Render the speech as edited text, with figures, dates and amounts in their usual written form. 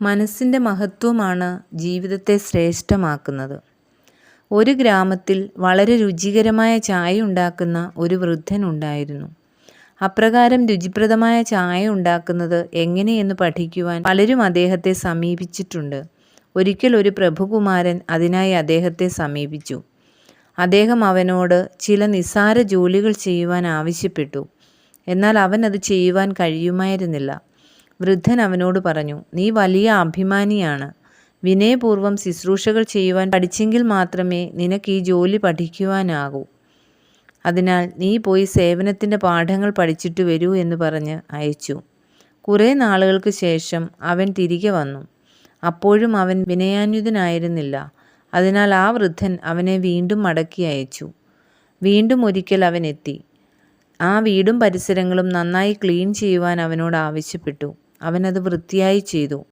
മനസ്സിൻ്റെ മഹത്വമാണ് ജീവിതത്തെ ശ്രേഷ്ഠമാക്കുന്നത്. ഒരു ഗ്രാമത്തിൽ വളരെ രുചികരമായ ചായ ഉണ്ടാക്കുന്ന ഒരു വൃദ്ധൻ ഉണ്ടായിരുന്നു. അപ്രകാരം രുചിപ്രദമായ ചായ ഉണ്ടാക്കുന്നത് എങ്ങനെയെന്ന് പഠിക്കുവാൻ പലരും അദ്ദേഹത്തെ സമീപിച്ചിട്ടുണ്ട്. ഒരിക്കൽ ഒരു പ്രഭുകുമാരൻ അതിനായി അദ്ദേഹത്തെ സമീപിച്ചു. അദ്ദേഹം അവനോട് ചില നിസ്സാര ജോലികൾ ചെയ്യുവാൻ ആവശ്യപ്പെട്ടു. എന്നാൽ അവൻ അത് ചെയ്യുവാൻ കഴിയുമായിരുന്നില്ല. വൃദ്ധൻ അവനോട് പറഞ്ഞു, നീ വലിയ അഭിമാനിയാണ്. വിനയപൂർവ്വം ശുശ്രൂഷകൾ ചെയ്യുവാൻ പഠിച്ചെങ്കിൽ മാത്രമേ നിനക്ക് ഈ ജോലി പഠിക്കുവാനാകൂ. അതിനാൽ നീ പോയി സേവനത്തിൻ്റെ പാഠങ്ങൾ പഠിച്ചിട്ട് വരൂ എന്ന് പറഞ്ഞ് അയച്ചു. കുറേ നാളുകൾക്ക് ശേഷം അവൻ തിരികെ വന്നു. അപ്പോഴും അവൻ വിനയാന്വിതനായിരുന്നില്ല. അതിനാൽ ആ വൃദ്ധൻ അവനെ വീണ്ടും മടക്കി അയച്ചു. വീണ്ടും ഒരിക്കൽ അവൻ എത്തി. ആ വീടും പരിസരങ്ങളും നന്നായി ക്ലീൻ ചെയ്യുവാൻ അവനോട് ആവശ്യപ്പെട്ടു. അവനത് വൃത്തിയായി ചെയ്തു.